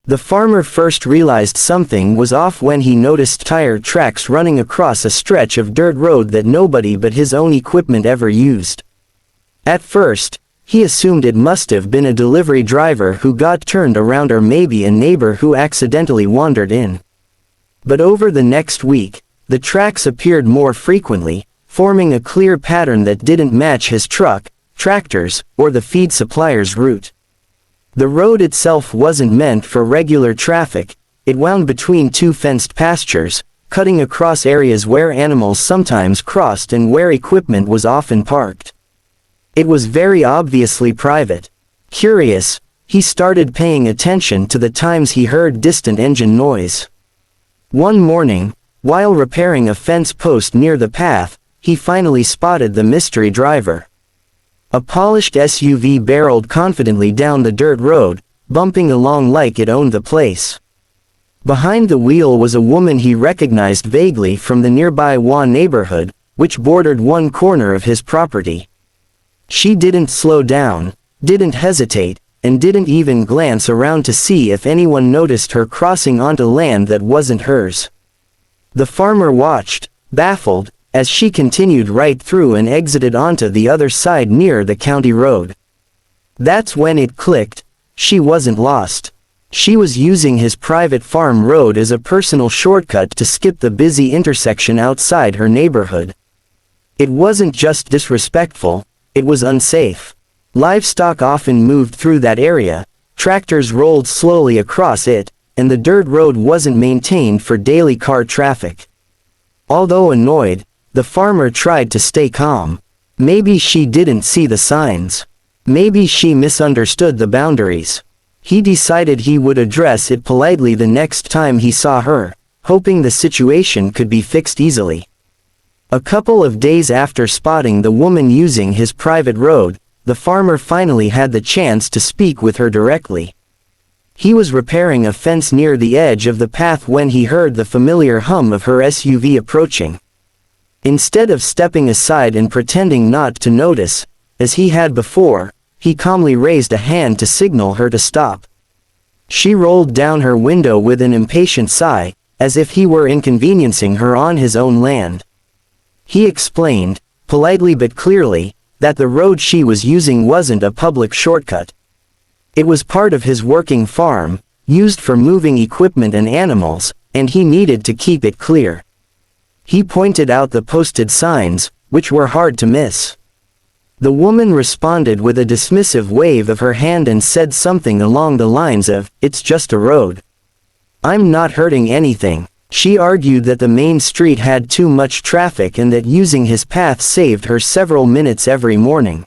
The farmer first realized something was off when he noticed tire tracks running across a stretch of dirt road that nobody but his own equipment ever used. At first, he assumed it must have been a delivery driver who got turned around or maybe a neighbor who accidentally wandered in. But over the next week, the tracks appeared more frequently, forming a clear pattern that didn't match his truck, tractors, or the feed supplier's route. The road itself wasn't meant for regular traffic. It wound between two fenced pastures, cutting across areas where animals sometimes crossed and where equipment was often parked. It was very obviously private. Curious, he started paying attention to the times he heard distant engine noise. One morning, while repairing a fence post near the path, he finally spotted the mystery driver. A polished SUV barreled confidently down the dirt road, bumping along like it owned the place. Behind the wheel was a woman he recognized vaguely from the nearby HOA neighborhood, which bordered one corner of his property. She didn't slow down, didn't hesitate, and didn't even glance around to see if anyone noticed her crossing onto land that wasn't hers. The farmer watched, baffled, as she continued right through and exited onto the other side near the county road. That's when it clicked. She wasn't lost. She was using his private farm road as a personal shortcut to skip the busy intersection outside her neighborhood. It wasn't just disrespectful, it was unsafe. Livestock often moved through that area, tractors rolled slowly across it, and the dirt road wasn't maintained for daily car traffic. Although annoyed, the farmer tried to stay calm. Maybe she didn't see the signs. Maybe she misunderstood the boundaries. He decided he would address it politely the next time he saw her, hoping the situation could be fixed easily. A couple of days after spotting the woman using his private road, the farmer finally had the chance to speak with her directly. He was repairing a fence near the edge of the path when he heard the familiar hum of her SUV approaching. Instead of stepping aside and pretending not to notice, as he had before, he calmly raised a hand to signal her to stop. She rolled down her window with an impatient sigh, as if he were inconveniencing her on his own land. He explained, politely but clearly, that the road she was using wasn't a public shortcut. It was part of his working farm, used for moving equipment and animals, and he needed to keep it clear. He pointed out the posted signs, which were hard to miss. The woman responded with a dismissive wave of her hand and said something along the lines of, "It's just a road. I'm not hurting anything." She argued that the main street had too much traffic and that using his path saved her several minutes every morning.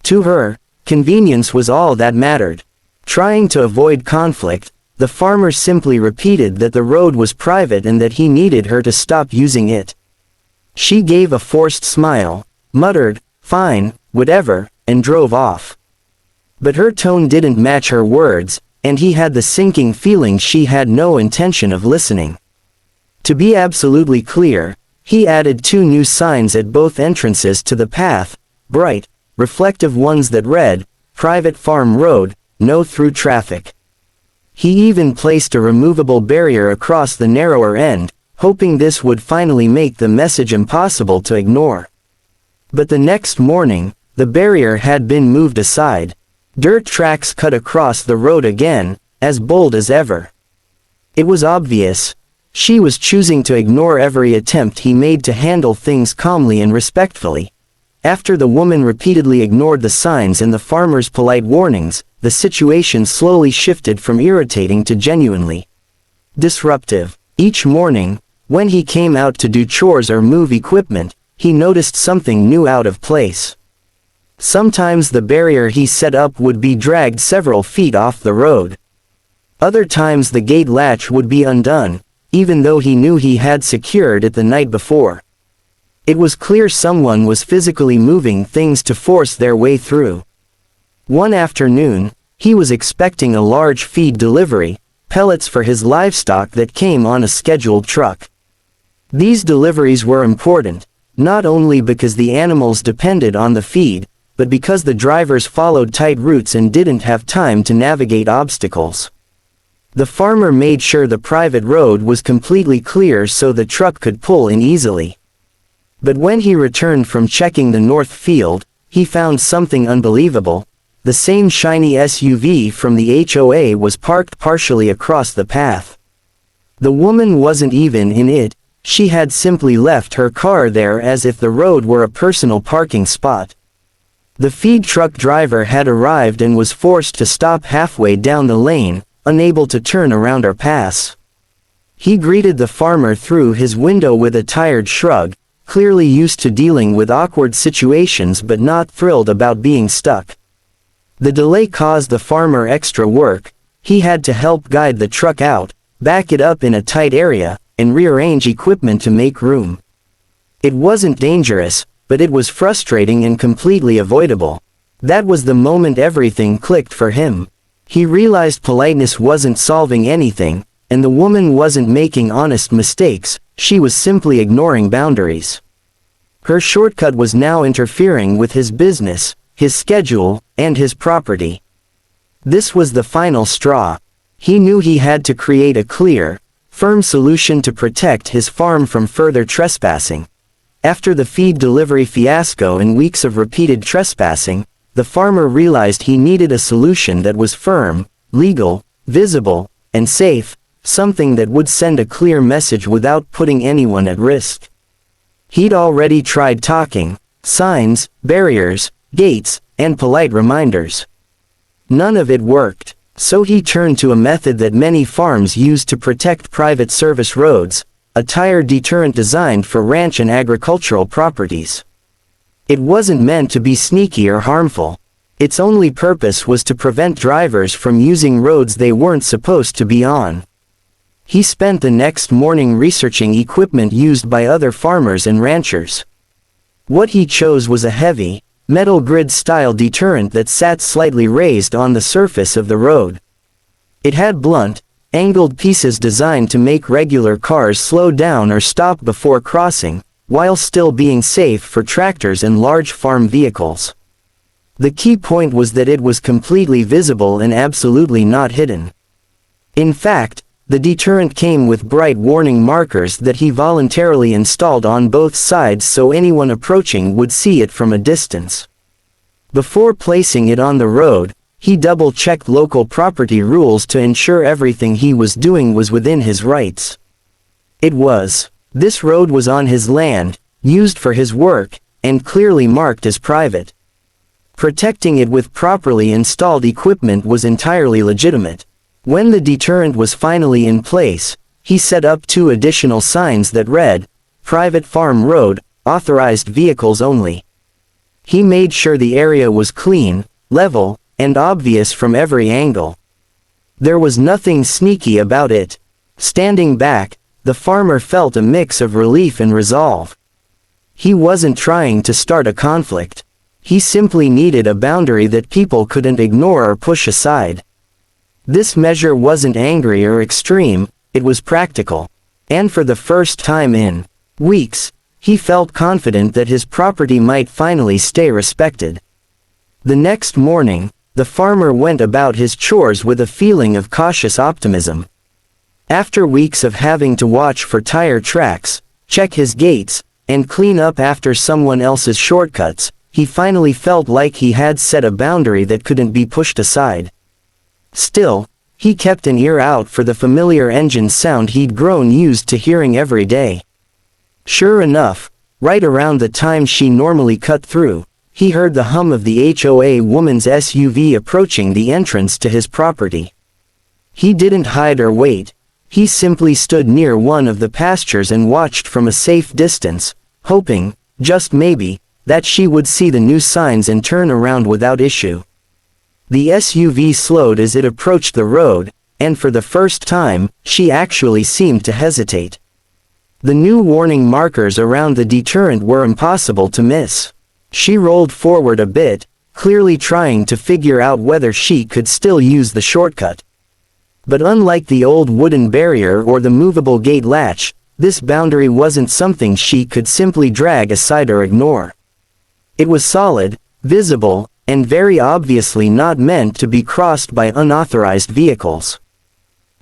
To her, convenience was all that mattered. Trying to avoid conflict, the farmer simply repeated that the road was private and that he needed her to stop using it. She gave a forced smile, muttered, "Fine, whatever," and drove off. But her tone didn't match her words, and he had the sinking feeling she had no intention of listening. To be absolutely clear, he added 2 new signs at both entrances to the path, bright, reflective ones that read, "Private Farm Road, No Through Traffic." He even placed a removable barrier across the narrower end, hoping this would finally make the message impossible to ignore. But the next morning, the barrier had been moved aside. Dirt tracks cut across the road again, as bold as ever. It was obvious. She was choosing to ignore every attempt he made to handle things calmly and respectfully. After the woman repeatedly ignored the signs and the farmer's polite warnings, the situation slowly shifted from irritating to genuinely disruptive. Each morning, when he came out to do chores or move equipment, he noticed something new out of place. Sometimes the barrier he set up would be dragged several feet off the road. Other times the gate latch would be undone, even though he knew he had secured it the night before. It was clear someone was physically moving things to force their way through. One afternoon, he was expecting a large feed delivery, pellets for his livestock that came on a scheduled truck. These deliveries were important, not only because the animals depended on the feed, but because the drivers followed tight routes and didn't have time to navigate obstacles. The farmer made sure the private road was completely clear so the truck could pull in easily. But when he returned from checking the north field, he found something unbelievable. The same shiny SUV from the HOA was parked partially across the path. The woman wasn't even in it, she had simply left her car there as if the road were a personal parking spot. The feed truck driver had arrived and was forced to stop halfway down the lane, unable to turn around or pass. He greeted the farmer through his window with a tired shrug, clearly used to dealing with awkward situations but not thrilled about being stuck. The delay caused the farmer extra work. He had to help guide the truck out, back it up in a tight area, and rearrange equipment to make room. It wasn't dangerous, but it was frustrating and completely avoidable. That was the moment everything clicked for him. He realized politeness wasn't solving anything, and the woman wasn't making honest mistakes, she was simply ignoring boundaries. Her shortcut was now interfering with his business, his schedule, and his property. This was the final straw. He knew he had to create a clear, firm solution to protect his farm from further trespassing. After the feed delivery fiasco and weeks of repeated trespassing, the farmer realized he needed a solution that was firm, legal, visible, and safe, something that would send a clear message without putting anyone at risk. He'd already tried talking, signs, barriers, gates, and polite reminders. None of it worked, so he turned to a method that many farms use to protect private service roads, a tire deterrent designed for ranch and agricultural properties. It wasn't meant to be sneaky or harmful. Its only purpose was to prevent drivers from using roads they weren't supposed to be on. He spent the next morning researching equipment used by other farmers and ranchers. What he chose was a heavy, metal grid-style deterrent that sat slightly raised on the surface of the road. It had blunt, angled pieces designed to make regular cars slow down or stop before crossing, while still being safe for tractors and large farm vehicles. The key point was that it was completely visible and absolutely not hidden. In fact, the deterrent came with bright warning markers that he voluntarily installed on both sides so anyone approaching would see it from a distance. Before placing it on the road, he double-checked local property rules to ensure everything he was doing was within his rights. It was. This road was on his land, used for his work, and clearly marked as private. Protecting it with properly installed equipment was entirely legitimate. When the deterrent was finally in place, he set up 2 additional signs that read, "Private Farm Road, Authorized Vehicles Only." He made sure the area was clean, level, and obvious from every angle. There was nothing sneaky about it. Standing back, the farmer felt a mix of relief and resolve. He wasn't trying to start a conflict. He simply needed a boundary that people couldn't ignore or push aside. This measure wasn't angry or extreme, it was practical. And for the first time in weeks, he felt confident that his property might finally stay respected. The next morning, the farmer went about his chores with a feeling of cautious optimism. After weeks of having to watch for tire tracks, check his gates, and clean up after someone else's shortcuts, he finally felt like he had set a boundary that couldn't be pushed aside. Still, he kept an ear out for the familiar engine sound he'd grown used to hearing every day. Sure enough, right around the time she normally cut through, he heard the hum of the HOA woman's SUV approaching the entrance to his property. He didn't hide or wait. He simply stood near one of the pastures and watched from a safe distance, hoping, just maybe, that she would see the new signs and turn around without issue. The SUV slowed as it approached the road, and for the first time, she actually seemed to hesitate. The new warning markers around the deterrent were impossible to miss. She rolled forward a bit, clearly trying to figure out whether she could still use the shortcut. But unlike the old wooden barrier or the movable gate latch, this boundary wasn't something she could simply drag aside or ignore. It was solid, visible, and very obviously not meant to be crossed by unauthorized vehicles.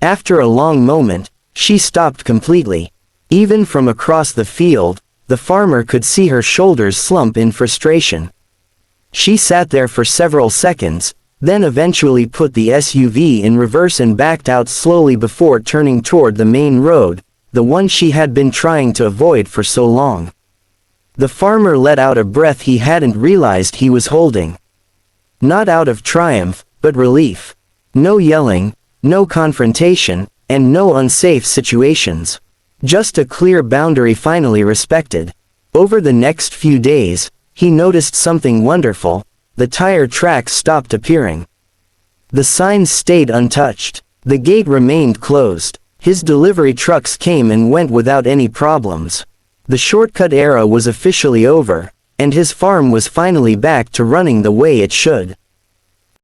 After a long moment, she stopped completely. Even from across the field, the farmer could see her shoulders slump in frustration. She sat there for several seconds, then eventually put the SUV in reverse and backed out slowly before turning toward the main road, the one she had been trying to avoid for so long. The farmer let out a breath he hadn't realized he was holding. Not out of triumph, but relief. No yelling, no confrontation, and no unsafe situations. Just a clear boundary finally respected. Over the next few days, he noticed something wonderful. The tire tracks stopped appearing. The signs stayed untouched. The gate remained closed. His delivery trucks came and went without any problems. The shortcut era was officially over, and his farm was finally back to running the way it should.